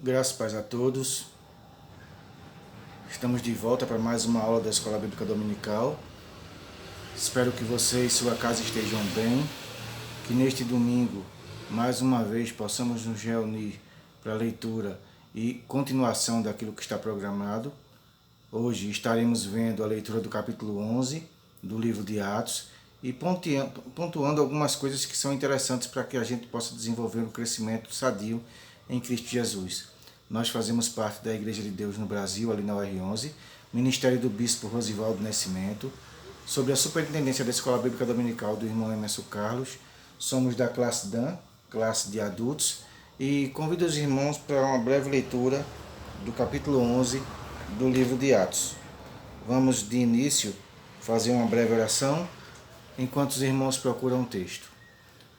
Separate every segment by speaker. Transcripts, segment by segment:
Speaker 1: Graças e paz a todos. Estamos de volta para mais uma aula da Escola Bíblica Dominical. Espero que você e sua casa estejam bem, que neste domingo, mais uma vez, possamos nos reunir para a leitura e continuação daquilo que está programado. Hoje estaremos vendo a leitura do capítulo 11 do livro de Atos e pontuando algumas coisas que são interessantes para que a gente possa desenvolver um crescimento sadio em Cristo Jesus. Nós fazemos parte da Igreja de Deus no Brasil, ali na UR11, Ministério do Bispo Rosivaldo Nascimento, sob a superintendência da Escola Bíblica Dominical do irmão Emerson Carlos. Somos da classe DAN, classe de adultos, e convido os irmãos para uma breve leitura do capítulo 11 do livro de Atos. Vamos de início fazer uma breve oração, enquanto os irmãos procuram o texto.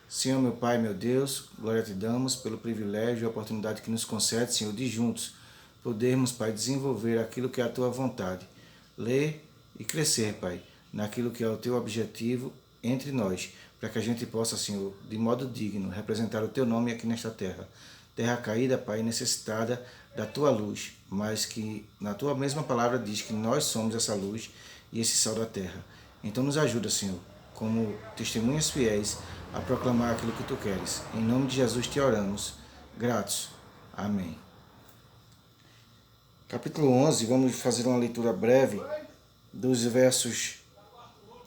Speaker 1: Senhor, meu Pai, meu Deus, glória te damos pelo privilégio e a oportunidade que nos concede, Senhor, de juntos podermos, Pai, desenvolver aquilo que é a Tua vontade. Ler e crescer, Pai, naquilo que é o Teu objetivo entre nós, para que a gente possa, Senhor, de modo digno, representar o Teu nome aqui nesta terra. Terra caída, Pai, necessitada da Tua luz, mas que na Tua mesma palavra diz que nós somos essa luz e esse sal da terra. Então nos ajuda, Senhor, como testemunhas fiéis, a proclamar aquilo que Tu queres. Em nome de Jesus te oramos, gratos. Amém. Capítulo 11, vamos fazer uma leitura breve dos versos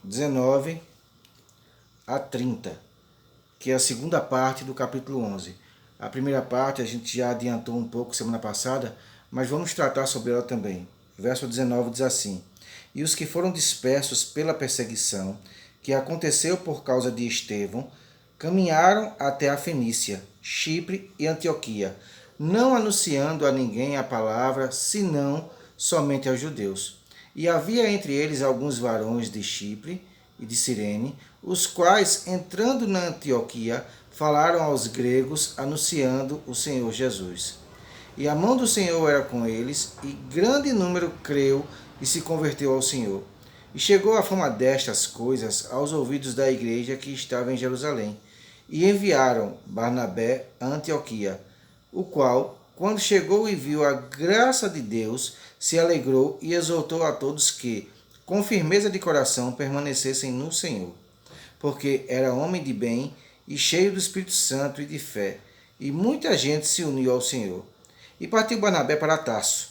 Speaker 1: 19 a 30, que é a segunda parte do capítulo 11. A primeira parte a gente já adiantou um pouco semana passada, mas vamos tratar sobre ela também. Verso 19 diz assim: E os que foram dispersos pela perseguição, que aconteceu por causa de Estevão, caminharam até a Fenícia, Chipre e Antioquia, não anunciando a ninguém a palavra, senão somente aos judeus. E havia entre eles alguns varões de Chipre e de Cirene, os quais, entrando na Antioquia, falaram aos gregos, anunciando o Senhor Jesus. E a mão do Senhor era com eles, e grande número creu e se converteu ao Senhor. E chegou a fama destas coisas aos ouvidos da igreja que estava em Jerusalém. E enviaram Barnabé a Antioquia, o qual, quando chegou e viu a graça de Deus, se alegrou e exortou a todos que, com firmeza de coração, permanecessem no Senhor. Porque era homem de bem e cheio do Espírito Santo e de fé, e muita gente se uniu ao Senhor. E partiu Barnabé para Tarso,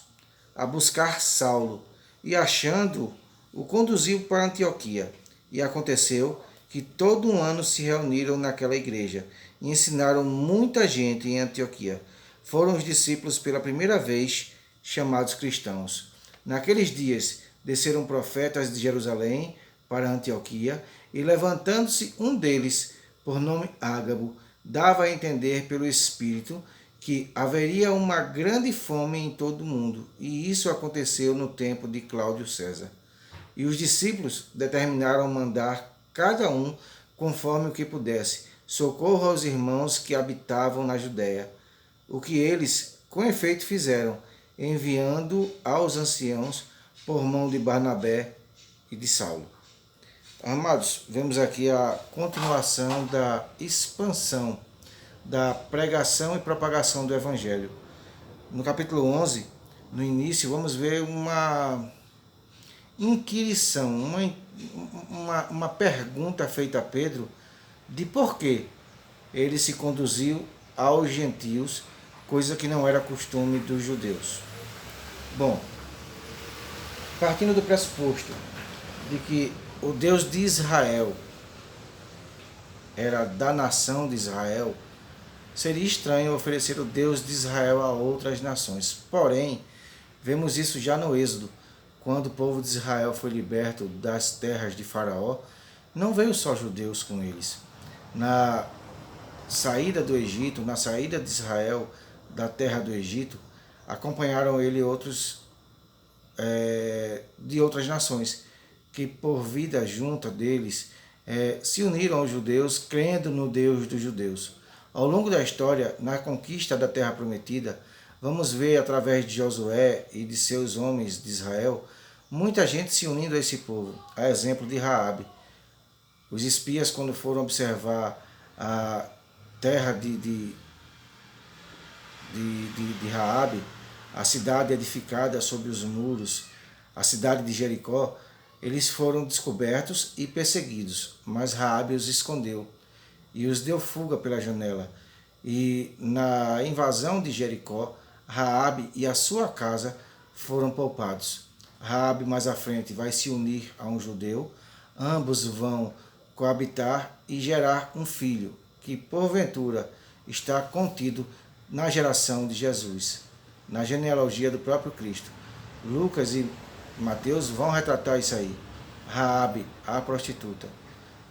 Speaker 1: a buscar Saulo, e achando-o, o conduziu para Antioquia. E aconteceu que todo um ano se reuniram naquela igreja, e ensinaram muita gente em Antioquia. Foram os discípulos pela primeira vez chamados cristãos. Naqueles dias desceram profetas de Jerusalém para Antioquia, e levantando-se um deles, por nome Ágabo, dava a entender pelo Espírito que haveria uma grande fome em todo o mundo, e isso aconteceu no tempo de Cláudio César. E os discípulos determinaram mandar cada um, conforme o que pudesse, socorro aos irmãos que habitavam na Judéia, o que eles com efeito fizeram, enviando aos anciãos por mão de Barnabé e de Saulo. Amados, vemos aqui a continuação da expansão da pregação e propagação do Evangelho. No capítulo 11, no início, vamos ver uma inquirição, uma pergunta feita a Pedro de por que ele se conduziu aos gentios, coisa que não era costume dos judeus. Bom, partindo do pressuposto de que o Deus de Israel era da nação de Israel, seria estranho oferecer o Deus de Israel a outras nações. Porém, vemos isso já no Êxodo, quando o povo de Israel foi liberto das terras de Faraó, não veio só judeus com eles. Na saída do Egito, na saída de Israel da terra do Egito, acompanharam ele outros de outras nações, que por vida junta deles se uniram aos judeus, crendo no Deus dos judeus. Ao longo da história, na conquista da Terra Prometida, vamos ver através de Josué e de seus homens de Israel, muita gente se unindo a esse povo, a exemplo de Raabe. Os espias, quando foram observar a terra de de Raabe, a cidade edificada sobre os muros, a cidade de Jericó, eles foram descobertos e perseguidos, mas Raabe os escondeu e os deu fuga pela janela. E na invasão de Jericó, Raabe e a sua casa foram poupados. Raabe mais à frente vai se unir a um judeu, ambos vão coabitar e gerar um filho, que porventura está contido na geração de Jesus, na genealogia do próprio Cristo. Lucas e Mateus vão retratar isso aí. Raabe, a prostituta.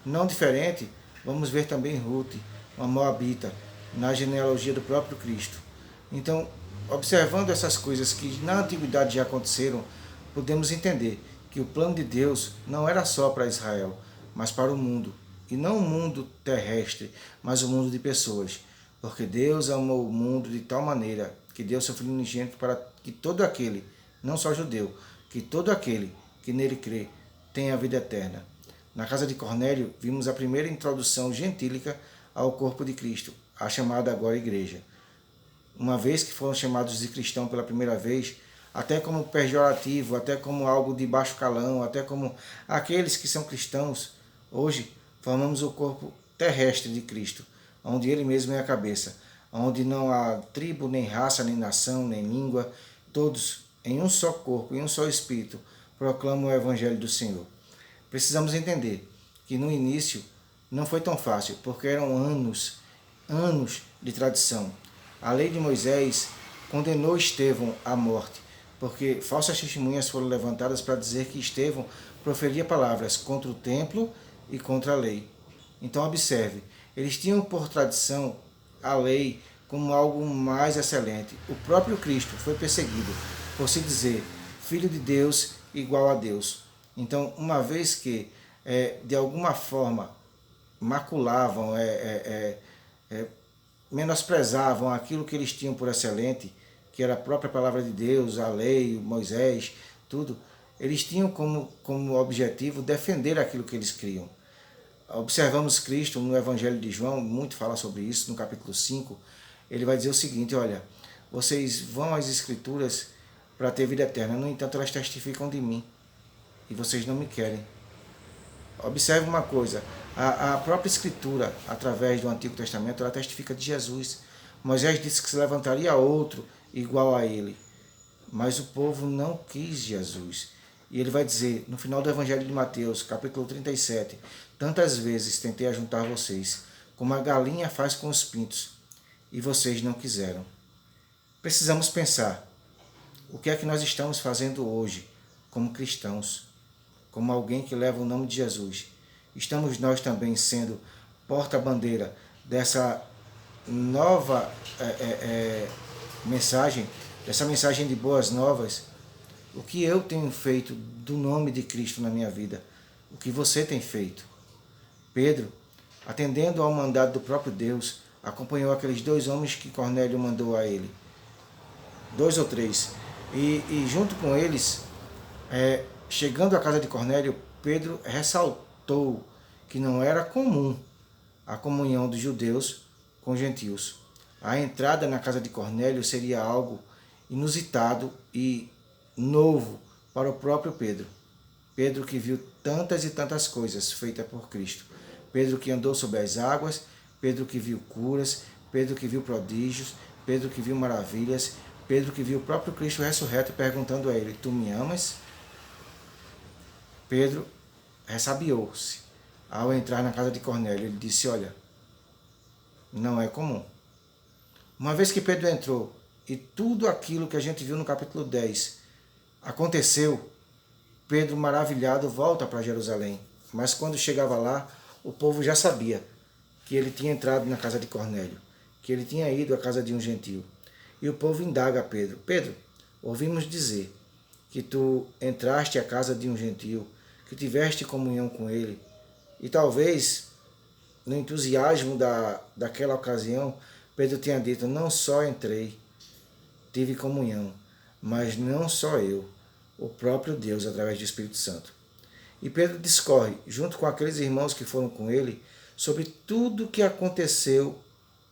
Speaker 1: Não diferente, vamos ver também Ruth, uma moabita, na genealogia do próprio Cristo. Então, observando essas coisas que na antiguidade já aconteceram, podemos entender que o plano de Deus não era só para Israel, mas para o mundo. E não o mundo terrestre, mas o mundo de pessoas. Porque Deus amou o mundo de tal maneira que deu seu Filho unigênito para que todo aquele, não só judeu, que todo aquele que nele crê tenha a vida eterna. Na casa de Cornélio, vimos a primeira introdução gentílica ao corpo de Cristo, a chamada agora igreja. Uma vez que foram chamados de cristão pela primeira vez, até como pejorativo, até como algo de baixo calão, até como aqueles que são cristãos, hoje formamos o corpo terrestre de Cristo, onde Ele mesmo é a cabeça, onde não há tribo, nem raça, nem nação, nem língua, todos em um só corpo, em um só espírito, proclamam o Evangelho do Senhor. Precisamos entender que no início não foi tão fácil, porque eram anos de tradição. A lei de Moisés condenou Estevão à morte, porque falsas testemunhas foram levantadas para dizer que Estevão proferia palavras contra o templo e contra a lei. Então observe, eles tinham por tradição a lei como algo mais excelente. O próprio Cristo foi perseguido por se dizer Filho de Deus igual a Deus. Então, uma vez que de alguma forma maculavam, menosprezavam aquilo que eles tinham por excelente, que era a própria palavra de Deus, a lei, Moisés, tudo, eles tinham como objetivo defender aquilo que eles criam. Observamos Cristo no Evangelho de João, muito fala sobre isso, no capítulo 5, ele vai dizer o seguinte, olha, vocês vão às Escrituras para ter vida eterna, no entanto elas testificam de mim, e vocês não me querem. Observe uma coisa, a própria Escritura, através do Antigo Testamento, ela testifica de Jesus. Moisés disse que se levantaria outro igual a ele, mas o povo não quis Jesus. E ele vai dizer, no final do Evangelho de Mateus, capítulo 37, tantas vezes tentei ajuntar vocês, como a galinha faz com os pintos, e vocês não quiseram. Precisamos pensar, o que é que nós estamos fazendo hoje, como cristãos, como alguém que leva o nome de Jesus? Estamos nós também sendo porta-bandeira dessa nova mensagem, dessa mensagem de boas novas? O que eu tenho feito do nome de Cristo na minha vida? O que você tem feito? Pedro, atendendo ao mandado do próprio Deus, acompanhou aqueles 2 homens que Cornélio mandou a ele. 2 ou 3. E junto com eles, chegando à casa de Cornélio, Pedro ressaltou que não era comum a comunhão dos judeus com gentios. A entrada na casa de Cornélio seria algo inusitado e novo para o próprio Pedro. Pedro que viu tantas e tantas coisas feitas por Cristo. Pedro que andou sobre as águas, Pedro que viu curas, Pedro que viu prodígios, Pedro que viu maravilhas, Pedro que viu o próprio Cristo ressurreto perguntando a ele, tu me amas? Pedro ressabiou-se. Ao entrar na casa de Cornélio, ele disse, olha, não é comum. Uma vez que Pedro entrou e tudo aquilo que a gente viu no capítulo 10 aconteceu, Pedro, maravilhado, volta para Jerusalém. Mas quando chegava lá, o povo já sabia que ele tinha entrado na casa de Cornélio, que ele tinha ido à casa de um gentio. E o povo indaga a Pedro, Pedro, ouvimos dizer que tu entraste à casa de um gentio, que tiveste comunhão com ele, e talvez, no entusiasmo daquela ocasião, Pedro tinha dito, não só entrei, tive comunhão, mas não só eu, o próprio Deus, através do Espírito Santo. E Pedro discorre, junto com aqueles irmãos que foram com ele, sobre tudo o que aconteceu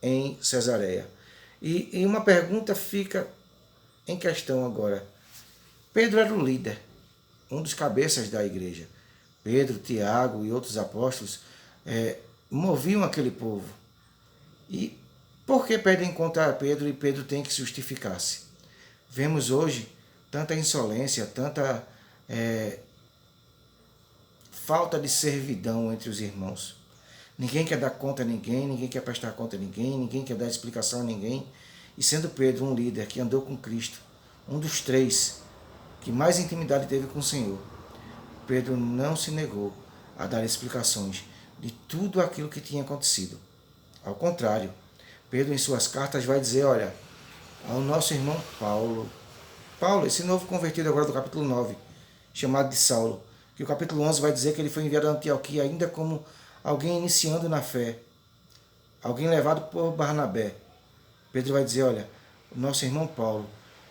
Speaker 1: em Cesareia. E uma pergunta fica em questão agora. Pedro era o líder, um dos cabeças da igreja. Pedro, Tiago e outros apóstolos moviam aquele povo. E por que pedem contra Pedro e Pedro tem que justificar-se? Vemos hoje tanta insolência, tanta falta de servidão entre os irmãos. Ninguém quer dar conta a ninguém, ninguém quer prestar conta a ninguém, ninguém quer dar explicação a ninguém. E sendo Pedro um líder que andou com Cristo, um dos 3 que mais intimidade teve com o Senhor, Pedro não se negou a dar explicações de tudo aquilo que tinha acontecido. Ao contrário, Pedro em suas cartas vai dizer, olha, ao nosso irmão Paulo, esse novo convertido agora do capítulo 9, chamado de Saulo, que o capítulo 11 vai dizer que ele foi enviado a Antioquia ainda como alguém iniciando na fé, alguém levado por Barnabé. Pedro vai dizer, olha, o nosso irmão Paulo,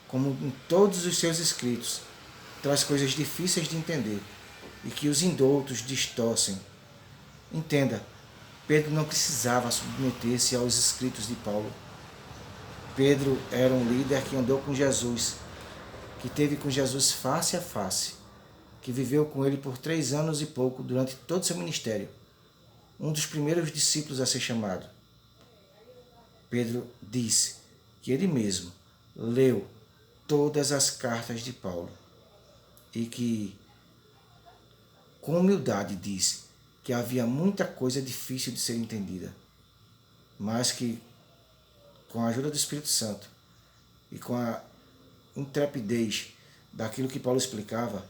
Speaker 1: como em todos os seus escritos, traz coisas difíceis de entender e que os indoutos distorcem. Entenda, Pedro não precisava submeter-se aos escritos de Paulo. Pedro era um líder que andou com Jesus, que teve com Jesus face a face, que viveu com ele por 3 anos e pouco durante todo o seu ministério. Um dos primeiros discípulos a ser chamado. Pedro disse que ele mesmo leu todas as cartas de Paulo e que, com humildade, disse que havia muita coisa difícil de ser entendida, mas que, com a ajuda do Espírito Santo e com a intrepidez daquilo que Paulo explicava,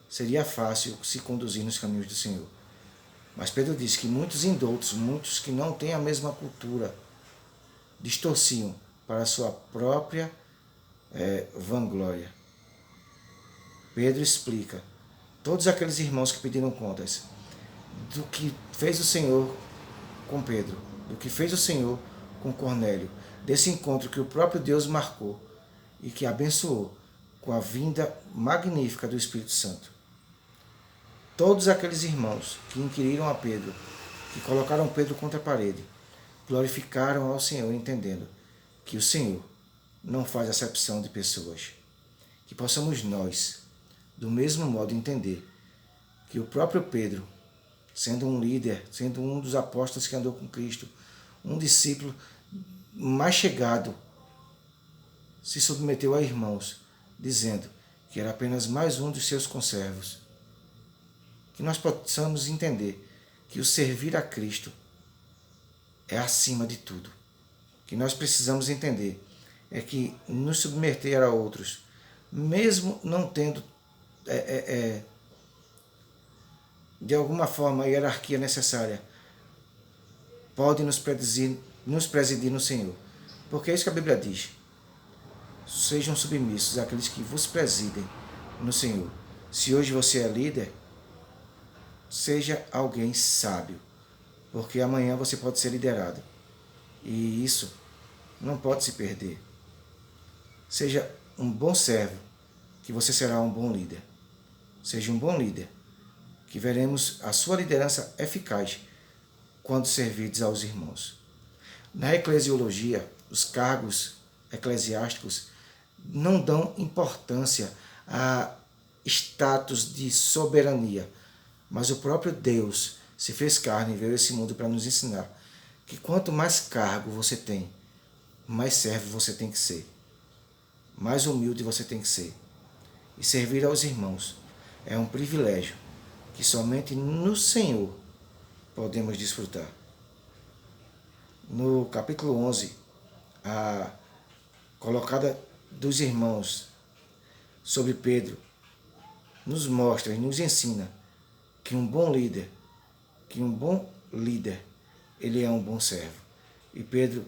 Speaker 1: seria fácil se conduzir nos caminhos do Senhor. Mas Pedro disse que muitos indoutos, muitos que não têm a mesma cultura, distorciam para a sua própria vanglória. Pedro explica todos aqueles irmãos que pediram contas do que fez o Senhor com Pedro, do que fez o Senhor com Cornélio, desse encontro que o próprio Deus marcou e que abençoou com a vinda magnífica do Espírito Santo. Todos aqueles irmãos que inquiriram a Pedro, que colocaram Pedro contra a parede, glorificaram ao Senhor, entendendo que o Senhor não faz acepção de pessoas. Que possamos nós, do mesmo modo, entender que o próprio Pedro, sendo um líder, sendo um dos apóstolos que andou com Cristo, um discípulo mais chegado, se submeteu a irmãos, dizendo que era apenas mais um dos seus conservos. Que nós possamos entender que o servir a Cristo é acima de tudo. Que nós precisamos entender é que nos submeter a outros, mesmo não tendo de alguma forma a hierarquia necessária, pode nos presidir no Senhor. Porque é isso que a Bíblia diz. Sejam submissos àqueles que vos presidem no Senhor. Se hoje você é líder, seja alguém sábio, porque amanhã você pode ser liderado. E isso não pode se perder. Seja um bom servo, que você será um bom líder. Seja um bom líder, que veremos a sua liderança eficaz quando servirdes aos irmãos. Na eclesiologia, os cargos eclesiásticos não dão importância a status de soberania, mas o próprio Deus se fez carne e veio a esse mundo para nos ensinar que quanto mais cargo você tem, mais servo você tem que ser, mais humilde você tem que ser. E servir aos irmãos é um privilégio que somente no Senhor podemos desfrutar. No capítulo 11, a colocada dos irmãos sobre Pedro nos mostra e nos ensina que um bom líder, ele é um bom servo. E Pedro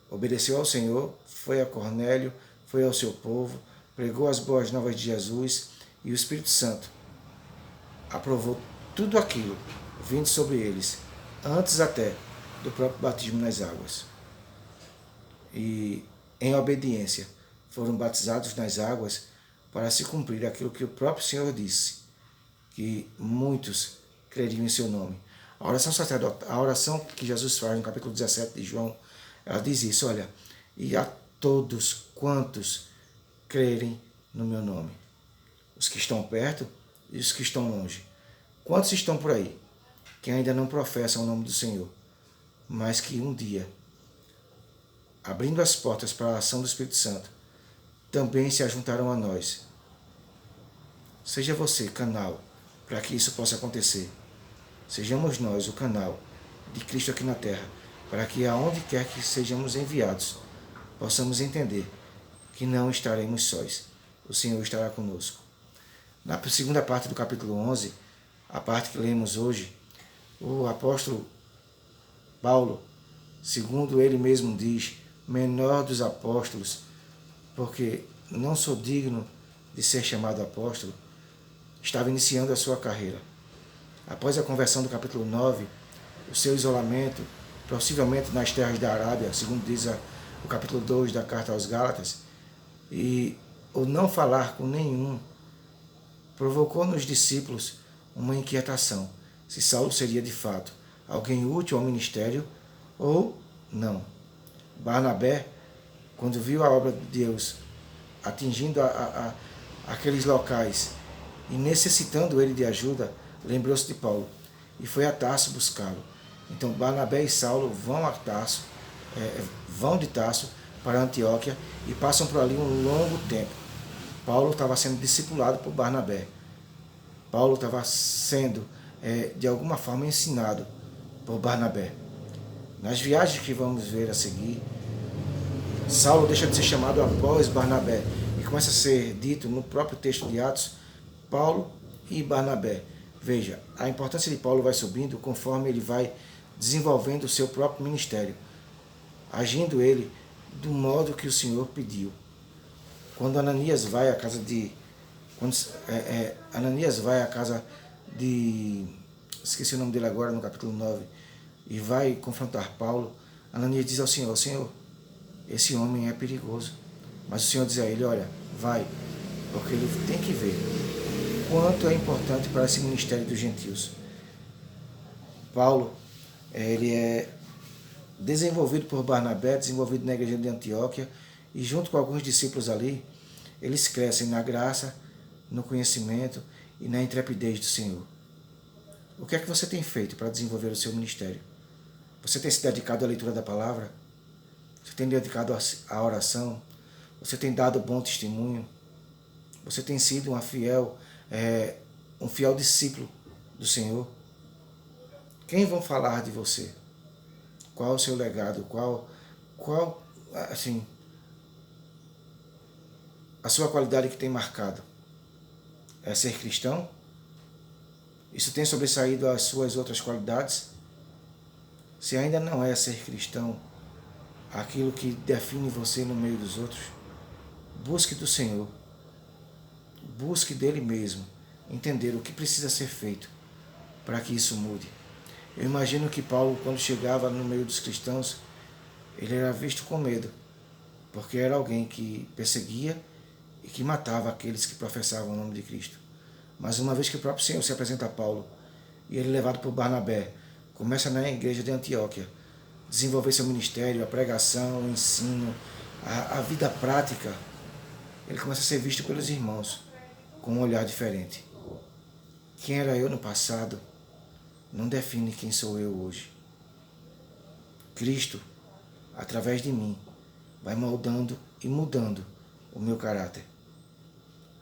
Speaker 1: obedeceu ao Senhor, foi a Cornélio, foi ao seu povo, pregou as boas novas de Jesus, e o Espírito Santo aprovou tudo aquilo vindo sobre eles, antes até do próprio batismo nas águas. E em obediência foram batizados nas águas para se cumprir aquilo que o próprio Senhor disse, que muitos creriam em seu nome. A oração sacerdotal, a oração que Jesus faz no capítulo 17 de João, ela diz isso, olha, e a todos quantos crerem no meu nome. Os que estão perto e os que estão longe. Quantos estão por aí que ainda não professam o nome do Senhor, mas que um dia, abrindo as portas para a ação do Espírito Santo, também se ajuntarão a nós. Seja você canal para que isso possa acontecer. Sejamos nós o canal de Cristo aqui na terra, para que aonde quer que sejamos enviados, possamos entender que não estaremos sós. O Senhor estará conosco. Na segunda parte do capítulo 11, a parte que lemos hoje, o apóstolo Paulo, segundo ele mesmo diz, menor dos apóstolos, porque não sou digno de ser chamado apóstolo, estava iniciando a sua carreira. Após a conversão do capítulo 9, o seu isolamento, possivelmente nas terras da Arábia, segundo diz o capítulo 2 da carta aos Gálatas, e o não falar com nenhum, provocou nos discípulos uma inquietação, se Saulo seria de fato alguém útil ao ministério ou não. Barnabé, quando viu a obra de Deus atingindo aqueles locais e necessitando ele de ajuda, lembrou-se de Paulo e foi a Tarso buscá-lo. Então Barnabé e Saulo vão de Tarso para Antioquia e passam por ali um longo tempo. Paulo estava sendo discipulado por Barnabé. Paulo estava sendo, de alguma forma, ensinado por Barnabé. Nas viagens que vamos ver a seguir, Saulo deixa de ser chamado após Barnabé e começa a ser dito no próprio texto de Atos, Paulo e Barnabé. Veja, a importância de Paulo vai subindo conforme ele vai desenvolvendo o seu próprio ministério, agindo ele do modo que o Senhor pediu. Quando Ananias vai à casa de... Ananias vai à casa de... Esqueci o nome dele agora, no capítulo 9, e vai confrontar Paulo. Ananias diz ao Senhor, Senhor, esse homem é perigoso. Mas o Senhor diz a ele, olha, vai, porque ele tem que ver quanto é importante para esse ministério dos gentios. Paulo, ele é desenvolvido por Barnabé, desenvolvido na igreja de Antioquia, e junto com alguns discípulos ali, eles crescem na graça, no conhecimento e na intrepidez do Senhor. O que é que você tem feito para desenvolver o seu ministério? Você tem se dedicado à leitura da palavra? Você tem dedicado à oração? Você tem dado bom testemunho? Você tem sido um fiel discípulo do Senhor? Quem vão falar de você? Qual o seu legado? Qual assim, a sua qualidade que tem marcado? É ser cristão? Isso tem sobressaído as suas outras qualidades? Se ainda não é ser cristão aquilo que define você no meio dos outros, busque do Senhor. Busque dele mesmo entender o que precisa ser feito para que isso mude. Eu imagino que Paulo, quando chegava no meio dos cristãos, ele era visto com medo, porque era alguém que perseguia e que matava aqueles que professavam o nome de Cristo. Mas uma vez que o próprio Senhor se apresenta a Paulo, e ele levado por Barnabé, começa na igreja de Antioquia, desenvolver seu ministério, a pregação, o ensino, a vida prática, ele começa a ser visto pelos irmãos com um olhar diferente. Quem era eu no passado não define quem sou eu hoje. Cristo, através de mim, vai moldando e mudando o meu caráter.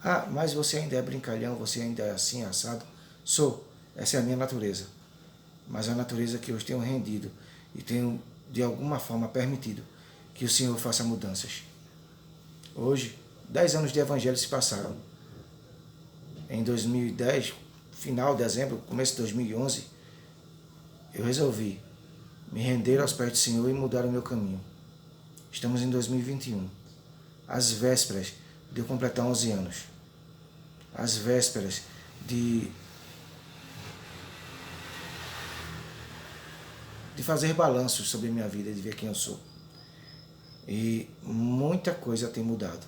Speaker 1: Ah, mas você ainda é brincalhão, você ainda é assim, assado? Sou, essa é a minha natureza. Mas a natureza que eu tenho rendido e tenho, de alguma forma, permitido que o Senhor faça mudanças. Hoje, 10 anos de evangelho se passaram. Em 2010, final de dezembro, começo de 2011, eu resolvi me render aos pés do Senhor e mudar o meu caminho. Estamos em 2021, às vésperas de eu completar 11 anos. Às vésperas de fazer balanços sobre a minha vida, de ver quem eu sou. E muita coisa tem mudado.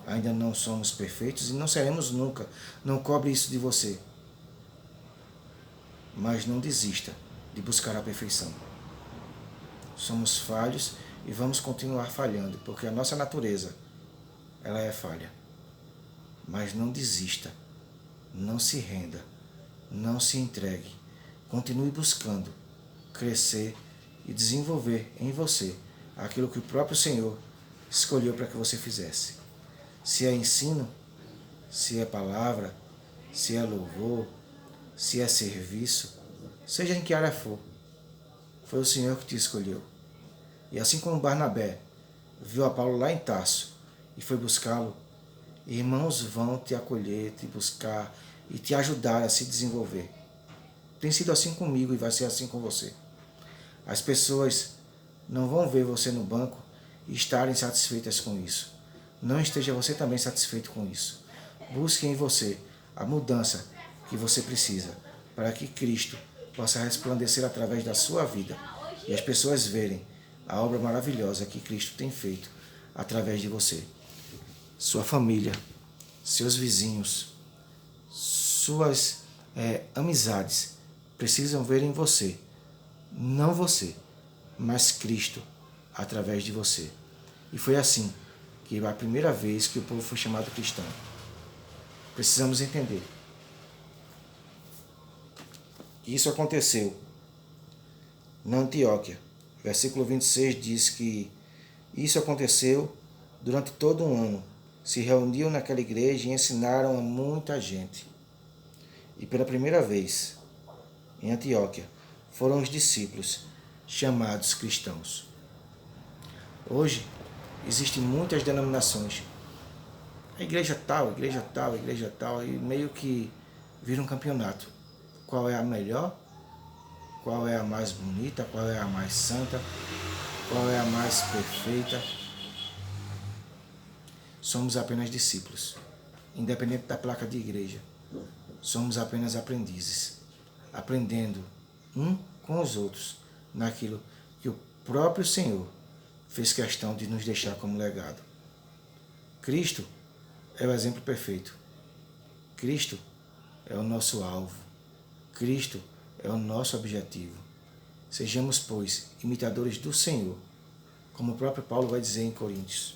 Speaker 1: Ainda não somos perfeitos e não seremos nunca. Não cobre isso de você. Mas não desista de buscar a perfeição. Somos falhos e vamos continuar falhando, porque a nossa natureza, ela é falha. Mas não desista, não se renda, não se entregue. Continue buscando crescer e desenvolver em você aquilo que o próprio Senhor escolheu para que você fizesse. Se é ensino, se é palavra, se é louvor, se é serviço, seja em que área for, foi o Senhor que te escolheu. E assim como Barnabé viu a Paulo lá em Tarso e foi buscá-lo, irmãos vão te acolher, te buscar e te ajudar a se desenvolver. Tem sido assim comigo e vai ser assim com você. As pessoas não vão ver você no banco e estarem satisfeitas com isso. Não esteja você também satisfeito com isso. Busque em você a mudança que você precisa para que Cristo possa resplandecer através da sua vida e as pessoas verem a obra maravilhosa que Cristo tem feito através de você. Sua família, seus vizinhos, suas amizades precisam ver em você, não você, mas Cristo através de você. E foi assim que a primeira vez que o povo foi chamado cristão. Precisamos entender que isso aconteceu na Antioquia. Versículo 26 diz que isso aconteceu durante todo um ano. Se reuniram naquela igreja e ensinaram a muita gente. E pela primeira vez, em Antioquia, foram os discípulos chamados cristãos. Hoje, existem muitas denominações. A igreja tal, igreja tal, igreja tal, e meio que vira um campeonato. Qual é a melhor? Qual é a mais bonita? Qual é a mais santa? Qual é a mais perfeita? Somos apenas discípulos, independente da placa de igreja. Somos apenas aprendizes, aprendendo com os outros naquilo que o próprio Senhor fez questão de nos deixar como legado. Cristo é o exemplo perfeito. Cristo é o nosso alvo. Cristo é o nosso objetivo. Sejamos, pois, imitadores do Senhor, como o próprio Paulo vai dizer em Coríntios.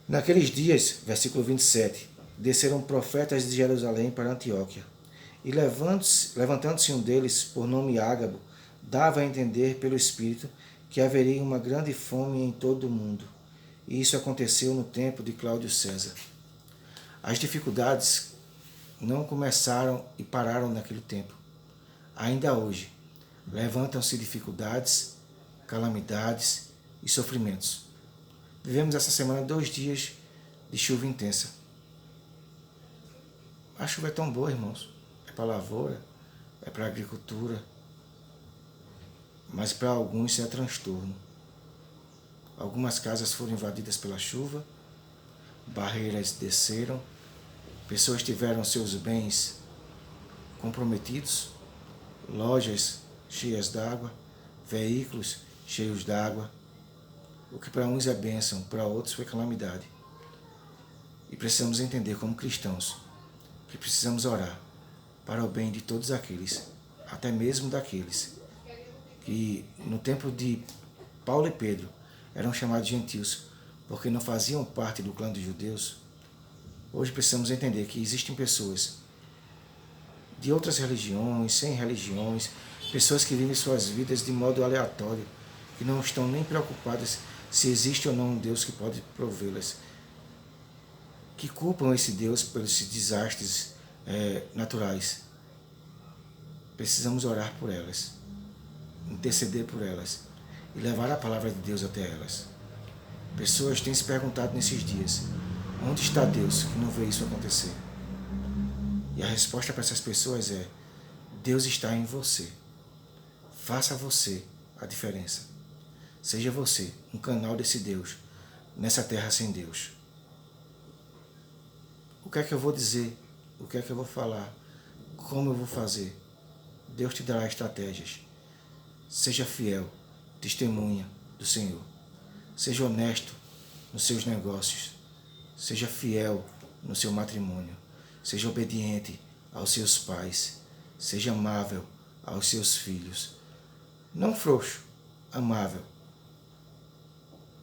Speaker 1: Naqueles dias, versículo 27, desceram profetas de Jerusalém para Antioquia. E levantando-se um deles, por nome Ágabo, dava a entender pelo Espírito que haveria uma grande fome em todo o mundo. E isso aconteceu no tempo de Cláudio César. As dificuldades não começaram e pararam naquele tempo. Ainda hoje, levantam-se dificuldades, calamidades e sofrimentos. Vivemos essa semana 2 dias de chuva intensa. A chuva é tão boa, irmãos. É para a lavoura, é para a agricultura. Mas para alguns isso é transtorno. Algumas casas foram invadidas pela chuva, barreiras desceram, pessoas tiveram seus bens comprometidos, lojas cheias d'água, veículos cheios d'água. O que para uns é bênção, para outros foi calamidade. E precisamos entender como cristãos que precisamos orar para o bem de todos aqueles, até mesmo daqueles que no tempo de Paulo e Pedro eram chamados gentios porque não faziam parte do clã dos judeus. Hoje precisamos entender que existem pessoas de outras religiões, sem religiões, pessoas que vivem suas vidas de modo aleatório, que não estão nem preocupadas se existe ou não um Deus que pode provê-las, que culpam esse Deus pelos desastres naturais. Precisamos orar por elas, interceder por elas e levar a palavra de Deus até elas. Pessoas têm se perguntado nesses dias, onde está Deus que não vê isso acontecer? E a resposta para essas pessoas é, Deus está em você. Faça você a diferença. Seja você um canal desse Deus nessa terra sem Deus. O que é que eu vou dizer? O que é que eu vou falar? Como eu vou fazer? Deus te dará estratégias. Seja fiel, testemunha do Senhor. Seja honesto nos seus negócios. Seja fiel no seu matrimônio. Seja obediente aos seus pais. Seja amável aos seus filhos. Não frouxo, amável,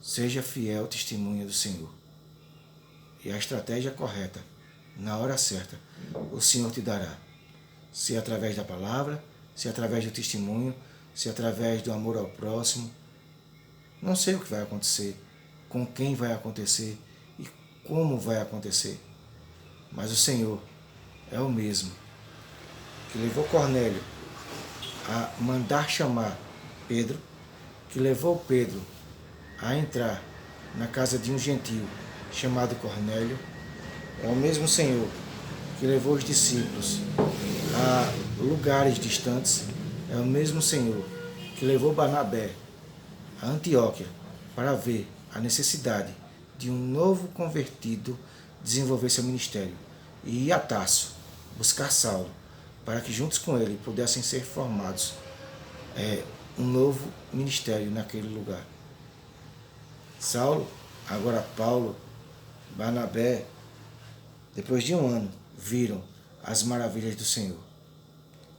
Speaker 1: Seja fiel testemunha do Senhor. E a estratégia correta, na hora certa, o Senhor te dará. Se é através da palavra, se é através do testemunho, se é através do amor ao próximo. Não sei o que vai acontecer, com quem vai acontecer e como vai acontecer. Mas o Senhor é o mesmo que levou Cornélio a mandar chamar Pedro, que levou Pedro a entrar na casa de um gentio chamado Cornélio. É o mesmo Senhor que levou os discípulos a lugares distantes. É o mesmo Senhor que levou Barnabé a Antioquia para ver a necessidade de um novo convertido desenvolver seu ministério, e ir a Tarso buscar Saulo para que juntos com ele pudessem ser formados um novo ministério naquele lugar. Saulo, agora Paulo, Barnabé, depois de um ano, viram as maravilhas do Senhor.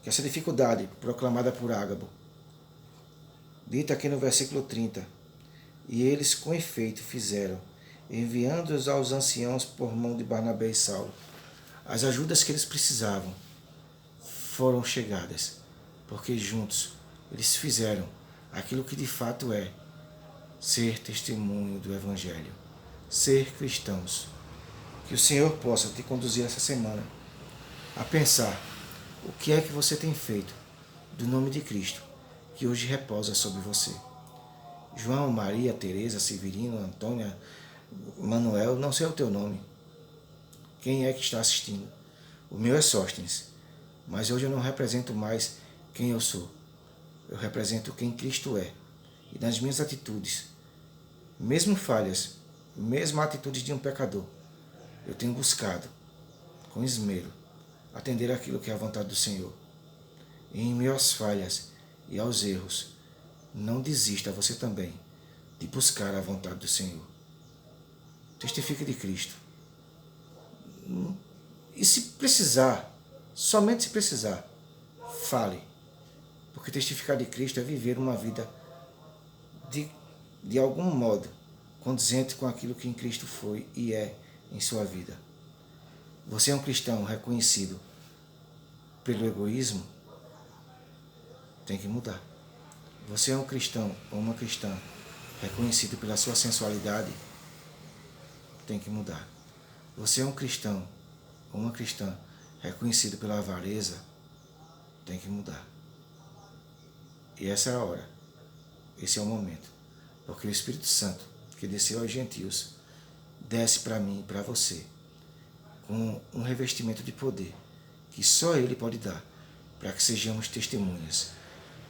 Speaker 1: Que essa dificuldade proclamada por Ágabo, dita aqui no versículo 30, e eles com efeito fizeram, enviando-os aos anciãos por mão de Barnabé e Saulo. As ajudas que eles precisavam foram chegadas, porque juntos eles fizeram aquilo que de fato é ser testemunho do Evangelho, ser cristãos. Que o Senhor possa te conduzir essa semana a pensar o que é que você tem feito do nome de Cristo, que hoje repousa sobre você. João, Maria, Teresa, Severino, Antônia, Manuel, não sei o teu nome. Quem é que está assistindo? O meu é Sóstenes, mas hoje eu não represento mais quem eu sou. Eu represento quem Cristo é. E nas minhas atitudes, mesmo falhas, mesmo atitudes de um pecador, eu tenho buscado, com esmero, atender aquilo que é a vontade do Senhor. E em meio às falhas e aos erros, não desista você também de buscar a vontade do Senhor. Testifique de Cristo. E se precisar, somente se precisar, fale. Porque testificar de Cristo é viver uma vida de algum modo condizente com aquilo que em Cristo foi e é em sua vida. Você é um cristão reconhecido pelo egoísmo? Tem que mudar. Você é um cristão ou uma cristã reconhecido pela sua sensualidade? Tem que mudar. Você é um cristão ou uma cristã reconhecido pela avareza? Tem que mudar. E essa é a hora. Esse é o momento. Porque o Espírito Santo, que desceu aos gentios, desce para mim e para você com um revestimento de poder que só Ele pode dar, para que sejamos testemunhas,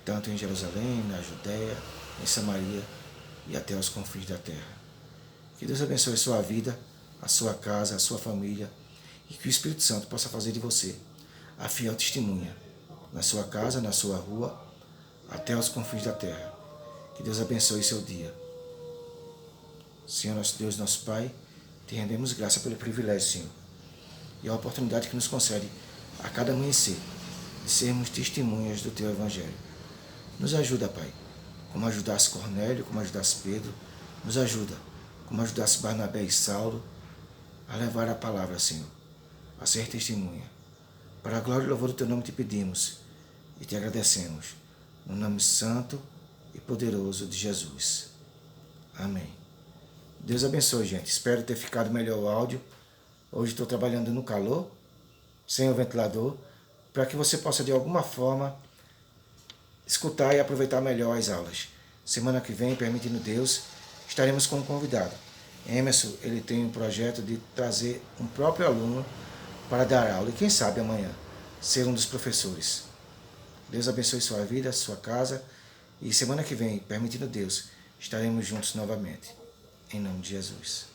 Speaker 1: tanto em Jerusalém, na Judéia, em Samaria e até os confins da terra. Que Deus abençoe a sua vida, a sua casa, a sua família, e que o Espírito Santo possa fazer de você a fiel testemunha na sua casa, na sua rua, até os confins da terra. Que Deus abençoe seu dia. Senhor nosso Deus, nosso Pai, te rendemos graça pelo privilégio, Senhor, e a oportunidade que nos concede a cada amanhecer de sermos testemunhas do Teu Evangelho. Nos ajuda, Pai, como ajudasse Cornélio, como ajudasse Pedro, nos ajuda, como ajudasse Barnabé e Saulo, a levar a palavra, Senhor, a ser testemunha. Para a glória e louvor do Teu nome te pedimos e te agradecemos, no nome santo e poderoso de Jesus. Amém. Deus abençoe, gente. Espero ter ficado melhor o áudio. Hoje estou trabalhando no calor, sem o ventilador, para que você possa de alguma forma escutar e aproveitar melhor as aulas. Semana que vem, permitindo Deus, estaremos com um convidado. Emerson, ele tem um projeto de trazer um próprio aluno para dar aula e quem sabe amanhã ser um dos professores. Deus abençoe sua vida, sua casa e semana que vem, permitindo Deus, estaremos juntos novamente. Em nome de Jesus.